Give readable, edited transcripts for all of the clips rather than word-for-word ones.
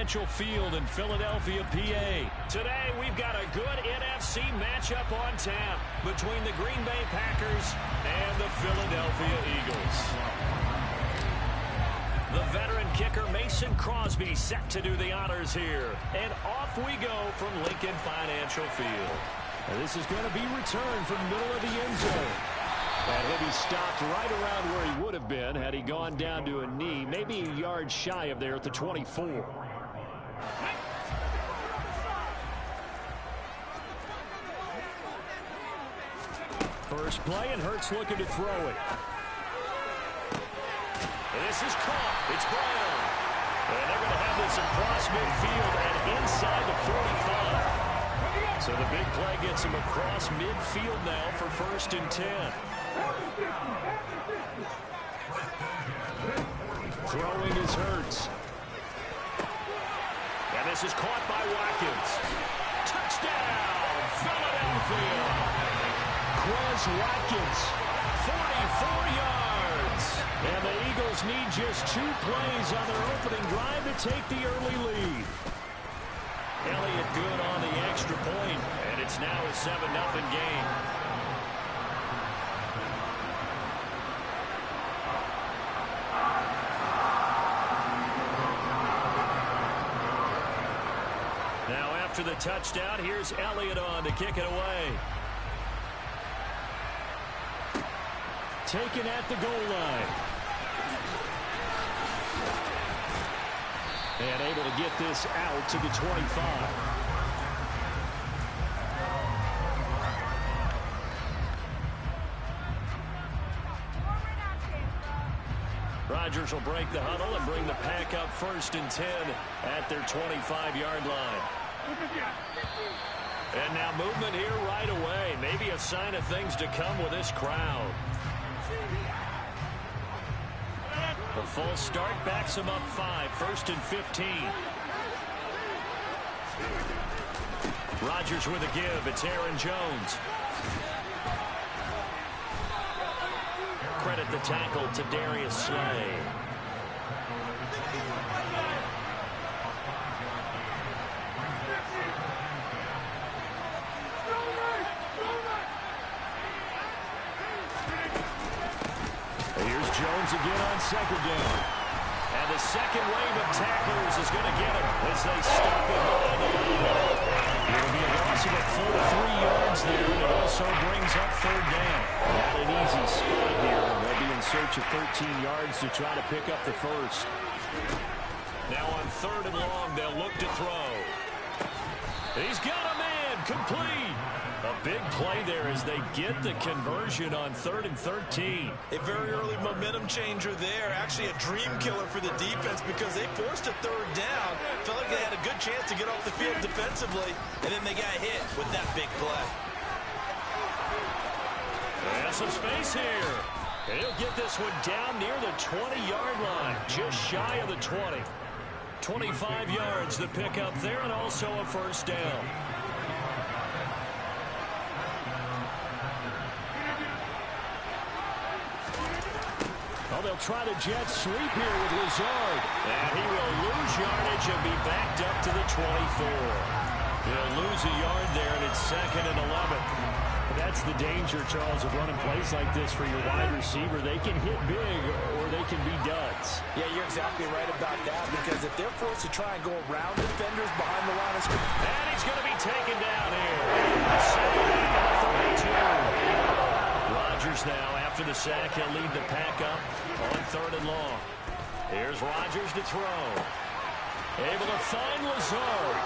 Financial Field in Philadelphia, PA. Today, we've got a good NFC matchup on tap between the Green Bay Packers and the Philadelphia Eagles. The veteran kicker Mason Crosby set to do the honors here. And off we go from Lincoln Financial Field. And this is going to be returned from the middle of the end zone. And he'll be stopped right around where he would have been had he gone down to a knee, maybe a yard shy of there at the 24. First play, and Hurts looking to throw it. And this is caught. It's Brown. And they're going to have this across midfield and inside the 45. So the big play gets him across midfield now for 1st and 10. Throwing is Hurts. And this is caught by Watkins. Touchdown, Philadelphia. Quez Watkins, 44 yards. And the Eagles need just 2 plays on their opening drive to take the early lead. Elliott good on the extra point, and it's now a 7-0 game. Now after the touchdown, here's Elliott on to kick it away. Taken at the goal line. And able to get this out to the 25. Rodgers will break the huddle and bring the pack up 1st and 10 at their 25-yard line. And now movement here right away. Maybe a sign of things to come with this crowd. The false start backs him up 5, 1st and 15. Rodgers with a give. It's Aaron Jones. Credit the tackle to Darius Slay. Jones again on 2nd down. And the second wave of tacklers is going to get him as they stop him behind the line. It'll be a loss of a full 3 yards there, and it also brings up 3rd down. Not an easy spot here. They'll be in search of 13 yards to try to pick up the first. Now on 3rd and long, they'll look to throw. He's got a man, complete. A big play there as they get the conversion on 3rd and 13. A very early momentum changer there. Actually a dream killer for the defense because they forced a 3rd down. Felt like they had a good chance to get off the field defensively, and then they got hit with that big play. And some space here. And he'll get this one down near the 20-yard line, just shy of the 20. 25 yards the pick up there, and also a 1st down. Well, they'll try to jet sweep here with Lazard. And he will lose yardage and be backed up to the 24. He'll lose a yard there, and it's 2nd and 11. That's the danger, Charles, of running plays like this for your wide receiver. They can hit big or they can be duds. Yeah, you're exactly right about that because if they're forced to try and go around defenders behind the line of scrimmage. And he's going to be taken down here. Sack at 32. Rodgers now, after the sack, he'll lead the pack up on 3rd and long. Here's Rodgers to throw. Able to find Lazard.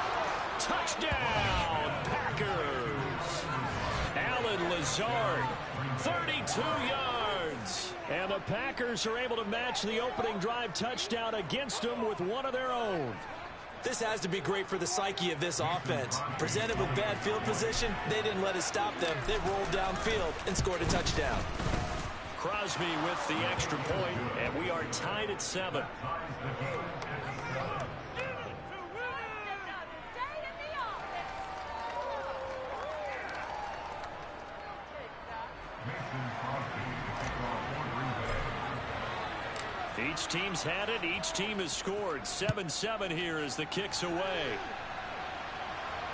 Touchdown, Packers. Allen Lazard, 32 yards. And the Packers are able to match the opening drive touchdown against them with one of their own. This has to be great for the psyche of this offense. Presented with bad field position, they didn't let it stop them. They rolled downfield and scored a touchdown. Crosby with the extra point, and we are tied at 7. Each team's had it. Each team has scored. 7-7 here as the kick's away.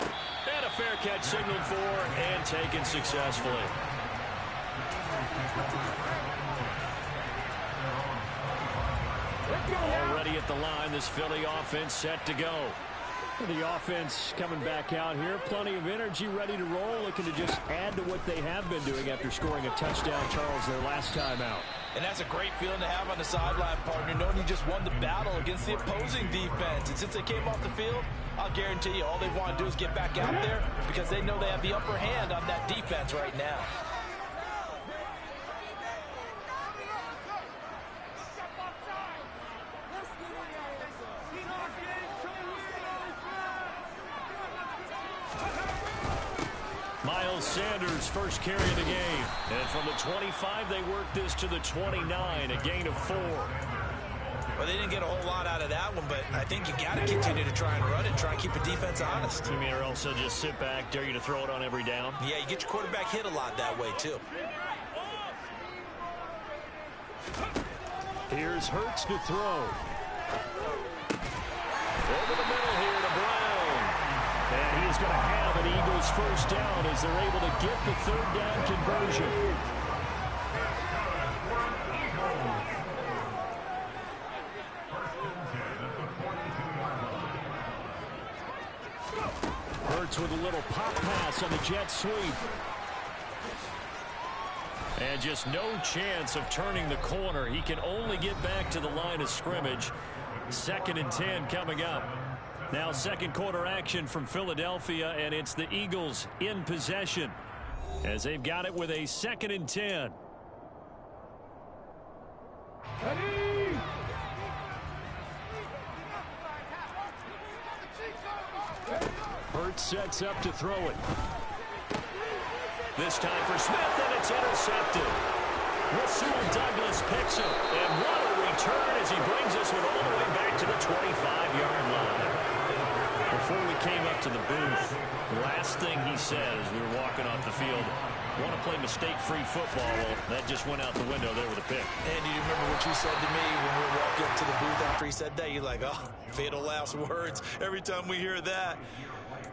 And a fair catch signaled for and taken successfully. Already at the line, this Philly offense set to go. The offense coming back out here. Plenty of energy, ready to roll, looking to just add to what they have been doing after scoring a touchdown, Charles, their last time out. And that's a great feeling to have on the sideline, partner, knowing you just won the battle against the opposing defense. And since they came off the field, I'll guarantee you all they want to do is get back out there because they know they have the upper hand on that defense right now. Miles Sanders first carry of the game. And from the 25, they worked this to the 29, a gain of 4. Well, they didn't get a whole lot out of that one, but I think you got to continue to try and run it, try and keep the defense honest. You mean, or also just sit back, dare you to throw it on every down? Yeah, you get your quarterback hit a lot that way, too. Here's Hurts to throw. Over the middle here to Brown. And he is going to have an Eagles first down as they're able to get the third down conversion. Hurts with a little pop pass on the jet sweep. And just no chance of turning the corner. He can only get back to the line of scrimmage. 2nd and 10 coming up. Now second quarter action from Philadelphia, and it's the Eagles in possession as they've got it with a 2nd and 10. Hurts sets up to throw it. This time for Smith, and it's intercepted. Rasul Douglas picks it, and what a return as he brings this one all the way back to the 25-yard line. Before we came up to the booth, the last thing he said as we were walking off the field, want to play mistake-free football. Well, that just went out the window there with a pick. And you remember what you said to me when we were walking up to the booth after he said that? You're like, oh, fatal last words. Every time we hear that,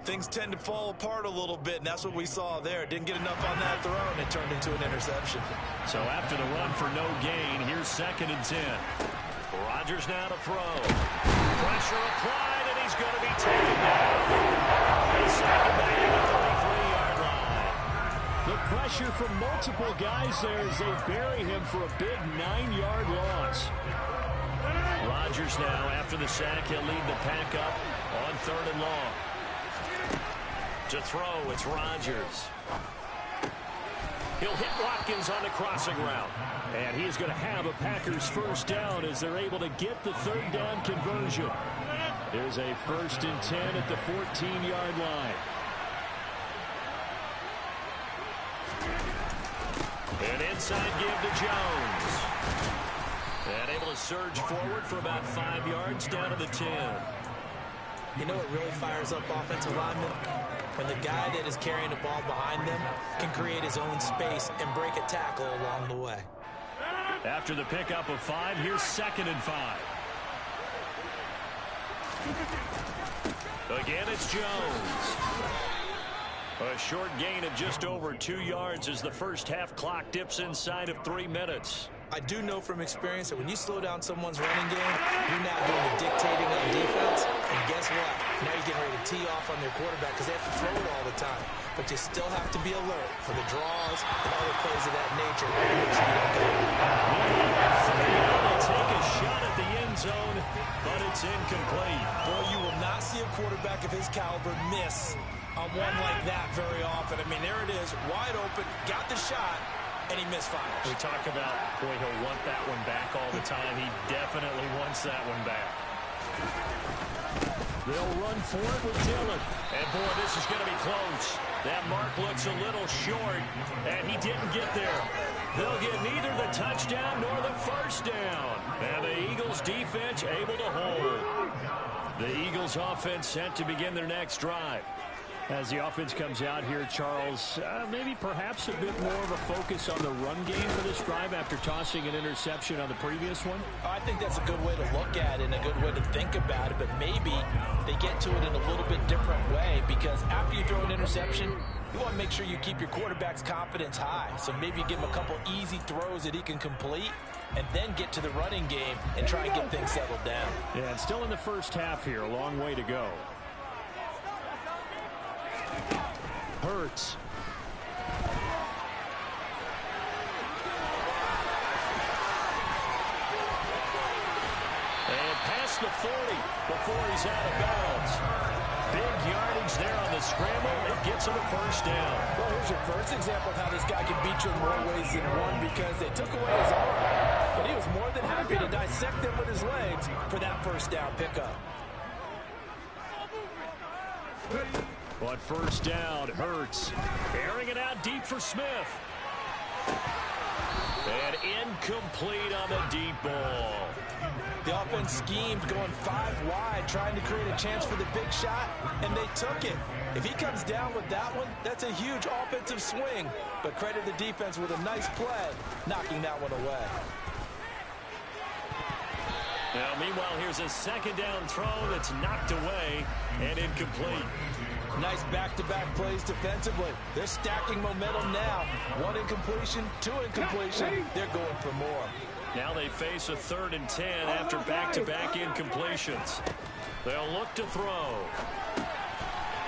things tend to fall apart a little bit, and that's what we saw there. Didn't get enough on that throw, and it turned into an interception. So after the run for no gain, here's 2nd and 10. Rodgers now to throw. Pressure applied, and he's going to be taken down. He's second back at the 33-yard line. The pressure from multiple guys there as they bury him for a big 9-yard loss. Rodgers now, after the sack, he'll lead the pack up on 3rd and long. To throw, it's Rodgers. He'll hit Watkins on the crossing route. And he's going to have a Packers first down as they're able to get the third down conversion. There's a 1st and 10 at the 14-yard line. An inside give to Jones. And able to surge forward for about 5 yards down to the 10. You know what really fires up offensive linemen? When the guy that is carrying the ball behind them can create his own space and break a tackle along the way. After the pickup of 5, here's 2nd and 5. Again, it's Jones. A short gain of just over 2 yards as the first half clock dips inside of 3 minutes. I do know from experience that when you slow down someone's running game, you're now doing the dictating on defense. And guess what? Now you're getting ready to tee off on their quarterback because they have to throw it all the time. But you still have to be alert for the draws and other plays of that nature. They take a shot at the end zone, but it's incomplete. Boy, you will not see a quarterback of his caliber miss on one like that very often. I mean, there it is, wide open, got the shot, and he misfires. We talk about, boy, he'll want that one back all the time. He definitely wants that one back. They'll run for it with Dillon. And, boy, this is going to be close. That mark looks a little short, and he didn't get there. They'll get neither the touchdown nor the first down. And the Eagles defense able to hold. The Eagles offense set to begin their next drive. As the offense comes out here, Charles, maybe perhaps a bit more of a focus on the run game for this drive after tossing an interception on the previous one? I think that's a good way to look at it and a good way to think about it, but maybe they get to it in a little bit different way, because after you throw an interception, you want to make sure you keep your quarterback's confidence high. So maybe you give him a couple easy throws that he can complete and then get to the running game and try and get things settled down. Yeah, and still in the first half here, a long way to go. Hurts. And past the 40 before he's out of bounds. Big yardage there on the scramble. It gets him a first down. Well, here's your first example of how this guy can beat you in more ways than one, because they took away his arm, but he was more than happy to dissect them with his legs for that first down pickup. But first down, Hurts. Airing it out deep for Smith. And incomplete on the deep ball. The offense schemed going 5 wide, trying to create a chance for the big shot, and they took it. If he comes down with that one, that's a huge offensive swing. But credit the defense with a nice play, knocking that one away. Now, meanwhile, here's a second down throw that's knocked away and incomplete. Nice back-to-back plays defensively. They're stacking momentum now. 1 incompletion, 2 incompletion. They're going for more. Now they face a 3rd and 10 after back-to-back incompletions. They'll look to throw.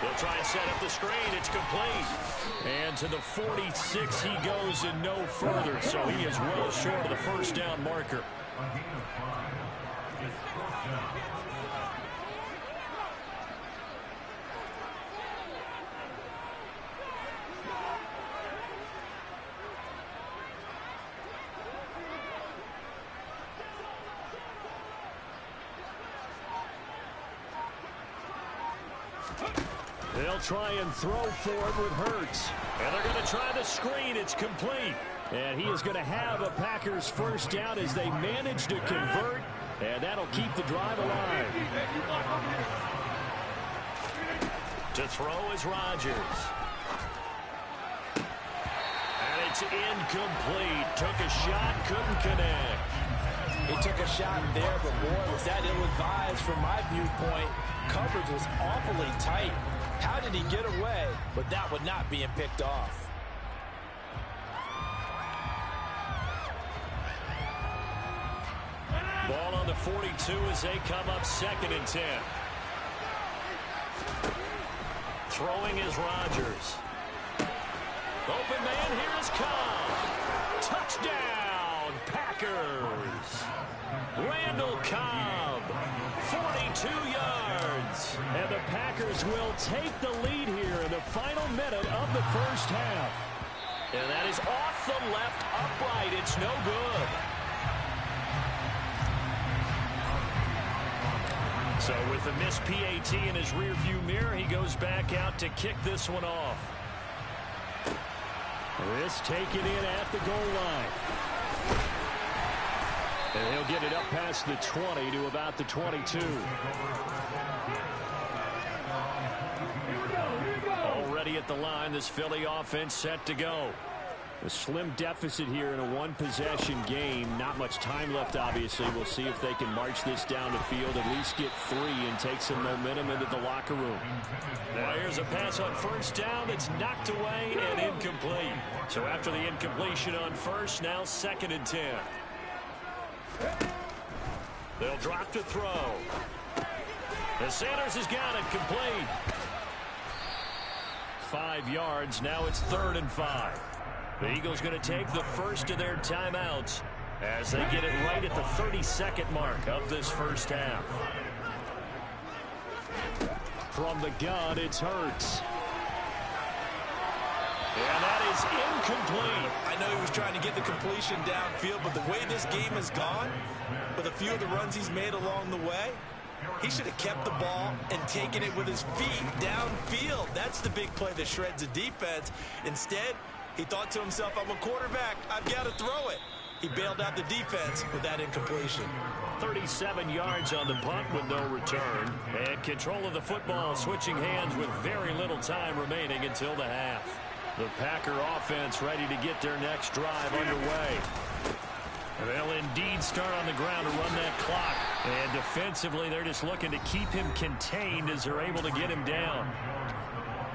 They'll try and set up the screen. It's complete. And to the 46 he goes and no further. So he is well short of the first down marker. They'll try and throw for it with Hurts. And they're going to try the screen. It's complete. And he is going to have a Packers first down as they manage to convert. And that'll keep the drive alive. To throw is Rodgers. And it's incomplete. Took a shot, couldn't connect. He took a shot there, but boy, was that ill-advised from my viewpoint. Coverage was awfully tight. How did he get away with that one not being picked off? Ball on the 42 as they come up 2nd and 10. Throwing is Rodgers. Open man, here is Cobb. Touchdown, Packers. Randall Cobb, 42 yards. And the Packers will take the lead here in the final minute of the first half. And that is off the left upright. It's no good. So with the missed PAT in his rearview mirror, he goes back out to kick this one off. This taken in at the goal line. And he'll get it up past the 20 to about the 22. Already at the line, this Philly offense set to go. A slim deficit here in a one-possession game. Not much time left, obviously. We'll see if they can march this down the field, at least get 3 and take some momentum into the locker room. Now here's a pass on first down. It's knocked away and incomplete. So after the incompletion on first, now 2nd and 10. They'll drop to throw. And Sanders has got it complete. 5 yards. Now it's 3rd and 5. The Eagles going to take the first of their timeouts as they get it right at the 32nd mark of this first half. From the gun, it's Hurts. And that is incomplete. I know he was trying to get the completion downfield, but the way this game has gone, with a few of the runs he's made along the way, he should have kept the ball and taken it with his feet downfield. That's the big play that shreds the defense. Instead, he thought to himself, I'm a quarterback. I've got to throw it. He bailed out the defense with that incompletion. 37 yards on the punt with no return. And control of the football switching hands with very little time remaining until the half. The Packer offense ready to get their next drive underway. They'll indeed start on the ground to run that clock. And defensively, they're just looking to keep him contained as they're able to get him down.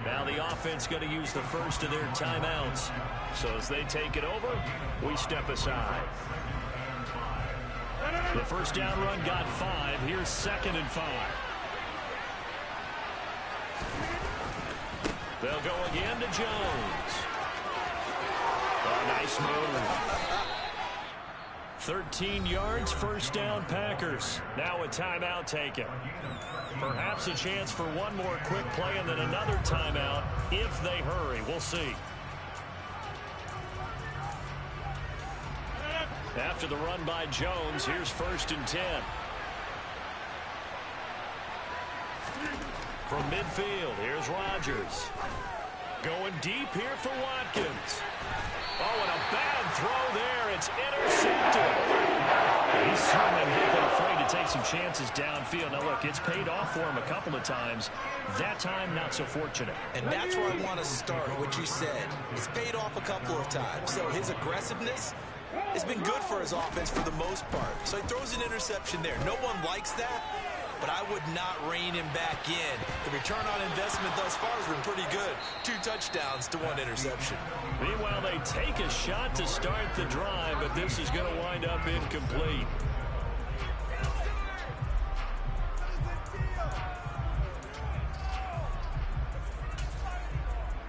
Now the offense going to use the first of their timeouts. So as they take it over, we step aside. The first down run got 5. Here's 2nd and 5. They'll go again to Jones. Oh, nice move. 13 yards, first down, Packers. Now a timeout taken. Perhaps a chance for one more quick play and then another timeout if they hurry. We'll see. After the run by Jones, here's 1st and 10. From midfield, here's Rodgers. Going deep here for Watkins. Oh, and a bad throw there. It's intercepted. He's certainly not been afraid to take some chances downfield. Now, look, it's paid off for him a couple of times. That time, not so fortunate. And that's where I want to start, what you said. It's paid off a couple of times. So his aggressiveness has been good for his offense for the most part. So he throws an interception there. No one likes that, but I would not rein him back in. The return on investment thus far has been pretty good. 2 touchdowns to 1 interception. Meanwhile, they take a shot to start the drive, but this is going to wind up incomplete.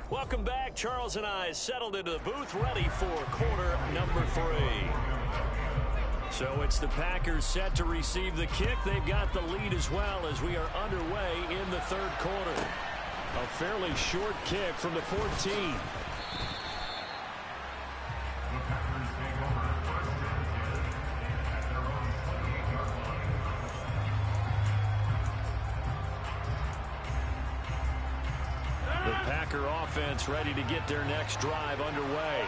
Welcome back. Charles and I settled into the booth, ready for quarter number 3. So it's the Packers set to receive the kick. They've got the lead as well as we are underway in the 3rd quarter. A fairly short kick from the 14. Offense ready to get their next drive underway.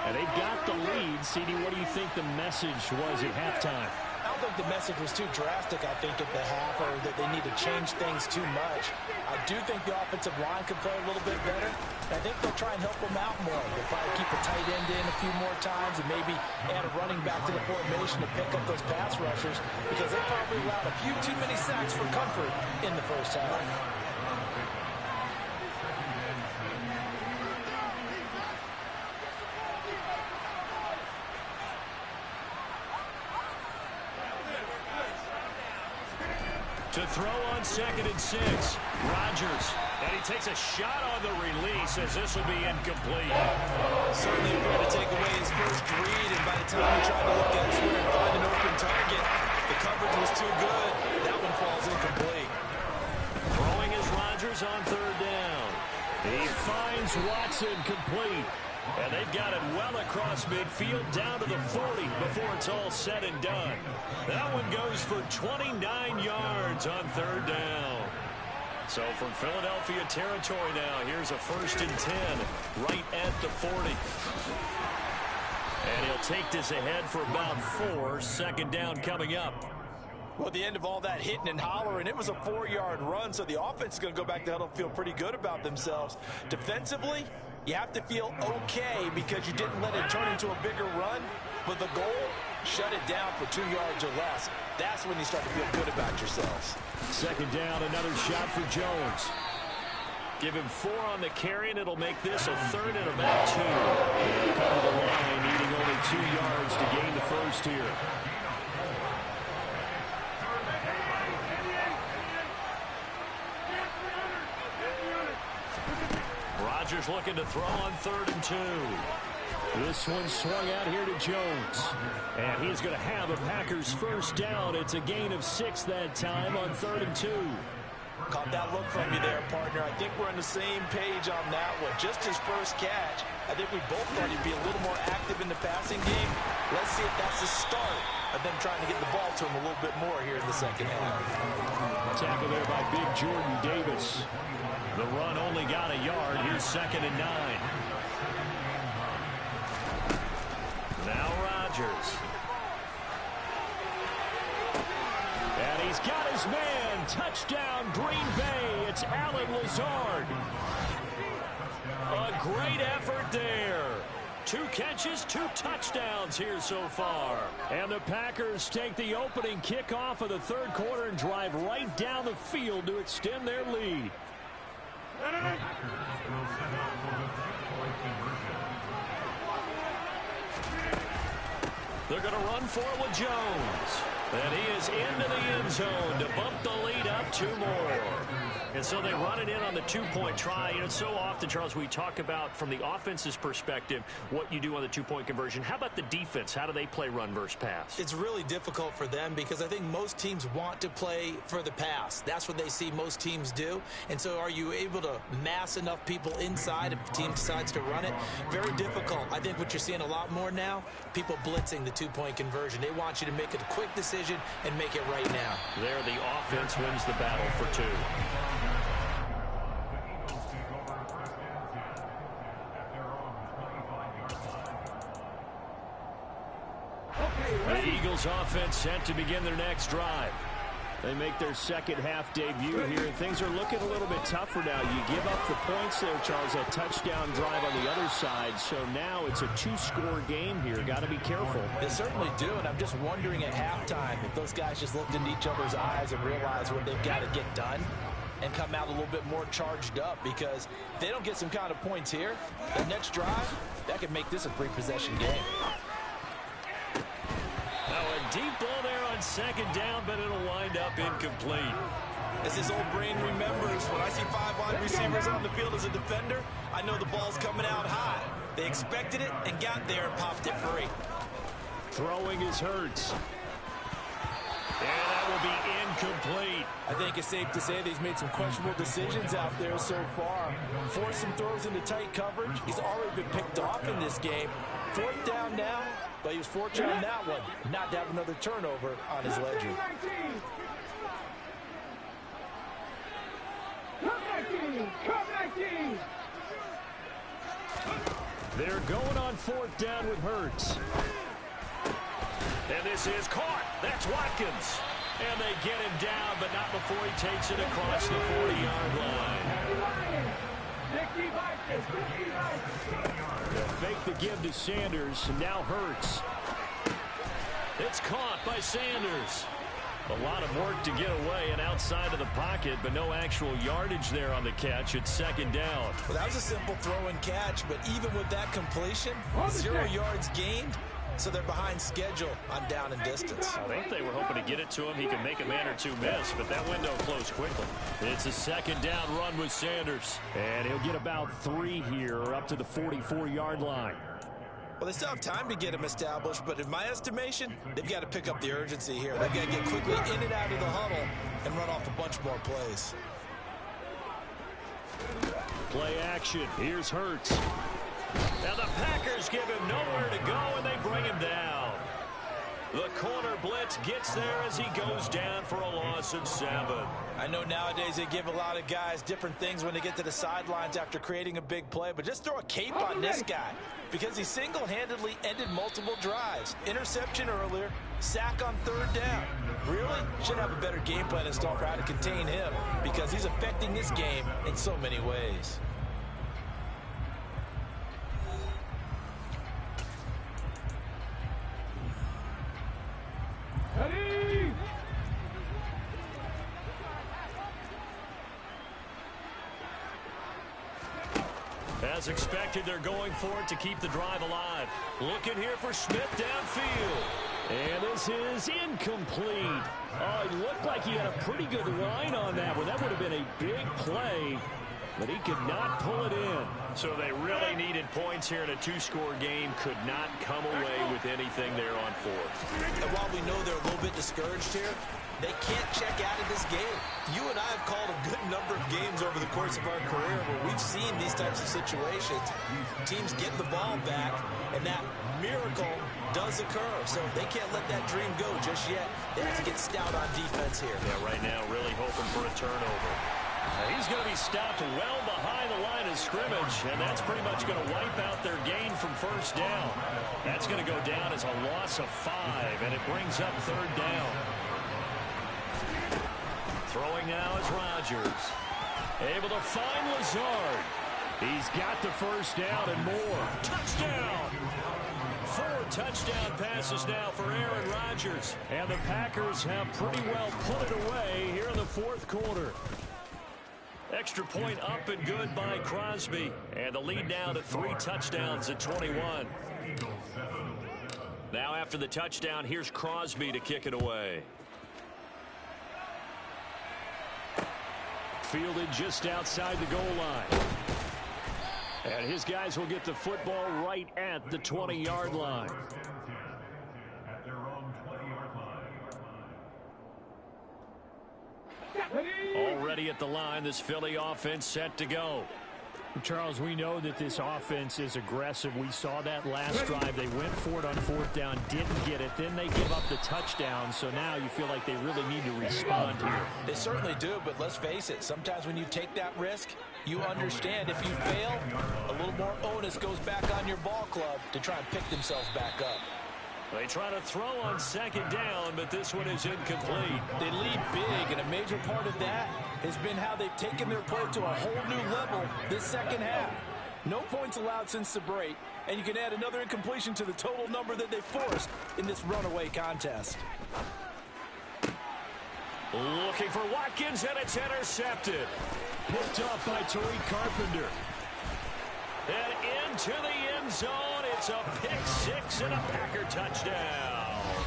And they've got the lead. CD, what do you think the message was at halftime? I don't think the message was too drastic, I think, at the half, or that they need to change things too much. I do think the offensive line could play a little bit better. I think they'll try and help them out more. They'll probably keep a tight end in a few more times and maybe add a running back to the formation to pick up those pass rushers because they probably allowed a few too many sacks for comfort in the first half. To throw on 2nd and 6. Rodgers. And he takes a shot on the release as this will be incomplete. Certainly appeared to take away his first read, and by the time he tried to look elsewhere and find an open target, the coverage was too good. That one falls incomplete. Throwing is Rodgers on 3rd down. He finds Watson complete. And they've got it well across midfield down to the 40 before it's all said and done. That one goes for 29 yards on 3rd down. So from Philadelphia territory now, here's a 1st and 10 right at the 40. And he'll take this ahead for about 4. 2nd down coming up. Well, at the end of all that hitting and hollering, it was a 4-yard run, so the offense is going to go back to huddle, feel pretty good about themselves. Defensively, you have to feel okay because you didn't let it turn into a bigger run, but the goal, shut it down for 2 yards or less. That's when you start to feel good about yourselves. 2nd down, another shot for Jones. Give him 4 on the carry, and it'll make this a 3rd and about 2. They'll come to the line, needing only 2 yards to gain the first here. Rodgers looking to throw on 3rd and 2. This one swung out here to Jones. And he's going to have a Packers first down. It's a gain of 6 that time on 3rd and 2. Caught that look from you there, partner. I think we're on the same page on that one. Just his first catch. I think we both thought he'd be a little more active in the passing game. Let's see if that's the start of them trying to get the ball to him a little bit more here in the second half. Tackle there by big Jordan Davis. The run only got a yard. Here's 2nd and 9. Now Rodgers. And he's got his man. Touchdown, Green Bay. It's Allen Lazard. A great effort there. 2 catches, 2 touchdowns here so far. And the Packers take the opening kickoff of the third quarter and drive right down the field to extend their lead. They're going to run for it with Jones. And he is into the end zone to bump the lead up 2 more. And so they run it in on the 2-point try. You know, so often, Charles, we talk about from the offense's perspective what you do on the 2-point conversion. How about the defense? How do they play run versus pass? It's really difficult for them because I think most teams want to play for the pass. That's what they see most teams do. And so are you able to mass enough people inside if the team decides to run it? Very difficult. I think what you're seeing a lot more now, people blitzing the 2-point conversion. They want you to make a quick decision and make it right now. There, the offense wins the battle for 2. The Eagles offense set to begin their next drive. They make their second half debut here, and things are looking a little bit tougher now. You give up the points there, Charles, a touchdown drive on the other side. So now it's a 2-score game here. Got to be careful. They certainly do, and I'm just wondering at halftime if those guys just looked into each other's eyes and realized what they've got to get done and come out a little bit more charged up, because if they don't get some kind of points here, the next drive, that could make this a 3-possession game. Now a deep ball there on second down, but it'll wind up incomplete. As his old brain remembers, when I see 5 wide receivers on the field as a defender, I know the ball's coming out high. They expected it and got there and popped it free. Throwing is Hurts. And that will be incomplete. I think it's safe to say that he's made some questionable decisions out there so far. Forced some throws into tight coverage. He's already been picked off in this game. 4th down now, but he was fortunate on that one not to have another turnover on his ledger. They're going on 4th down with Hurts. And this is caught. That's Watkins. And they get him down, but not before he takes it across the 40-yard line. They'll fake the give to Sanders. Now Hurts. It's caught by Sanders. A lot of work to get away and outside of the pocket, but no actual yardage there on the catch. It's 2nd down. Well, that was a simple throw and catch, but even with that completion, 0 yards gained. So they're behind schedule on down and distance. I think they were hoping to get it to him. He could make a man or 2 miss, but that window closed quickly. It's a 2nd down run with Sanders. And he'll get about 3 here, up to the 44-yard line. Well, they still have time to get him established, but in my estimation, they've got to pick up the urgency here. They've got to get quickly in and out of the huddle and run off a bunch more plays. Play action. Here's Hurts. Now the Packers give him nowhere to go, and they bring him down. The corner blitz gets there as he goes down for a loss of 7. I know nowadays they give a lot of guys different things when they get to the sidelines after creating a big play, but just throw a cape on this guy because he single-handedly ended multiple drives. Interception earlier, sack on 3rd down. Really? Should have a better game plan installed for how to contain him because he's affecting this game in so many ways. As expected, they're going for it to keep the drive alive. Looking here for Smith downfield. And this is incomplete. Oh, it looked like he had a pretty good line on that one. That would have been a big play, but he could not pull it in. So they really needed points here in a 2-score game. Could not come away with anything there on 4th. And while we know they're a little bit discouraged here, they can't check out of this game. You and I have called a good number of games over the course of our career where we've seen these types of situations. Teams get the ball back, and that miracle does occur. So they can't let that dream go just yet. They have to get stout on defense here. Yeah, right now really hoping for a turnover. Now he's going to be stopped well behind the line of of scrimmage, and that's pretty much going to wipe out their gain from first down. That's going to go down as a loss of 5, and it brings up third down. Throwing now is Rodgers. Able to find Lazard. He's got the first down and more. Touchdown! 4 touchdown passes now for Aaron Rodgers. And the Packers have pretty well put it away here in the fourth quarter. Extra point up and good by Crosby. And the lead now to 3 touchdowns at 21. Now after the touchdown, here's Crosby to kick it away. Fielded just outside the goal line. And his guys will get the football right at the 20-yard line. Already at the line, this Philly offense set to go. Charles, we know that this offense is aggressive. We saw that last drive. They went for it on fourth down, didn't get it. Then they give up the touchdown. So now you feel like they really need to respond here. They certainly do, but let's face it. Sometimes when you take that risk, you understand if you fail, a little more onus goes back on your ball club to try and pick themselves back up. They try to throw on second down, but this one is incomplete. They lead big, and a major part of that has been how they've taken their play to a whole new level this second half. No points allowed since the break, and you can add another incompletion to the total number that they forced in this runaway contest. Looking for Watkins, and it's intercepted. Picked off by Tariq Carpenter. And into the end zone. It's a pick 6 and a Packer touchdown.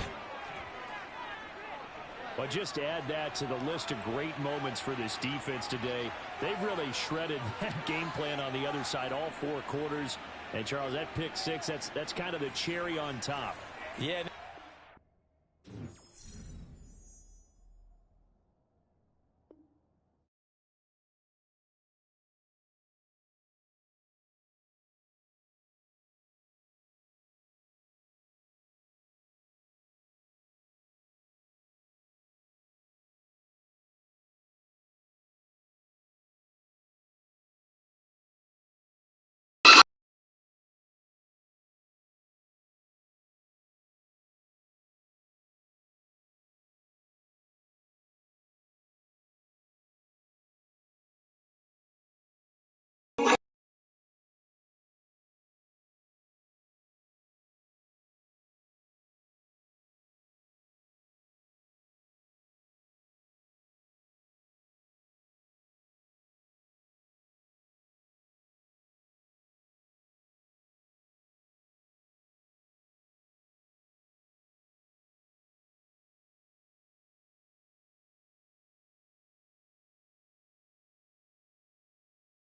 Well, just add that to the list of great moments for this defense today. They've really shredded that game plan on the other side all 4 quarters. And, Charles, that pick 6, that's kind of the cherry on top. Yeah.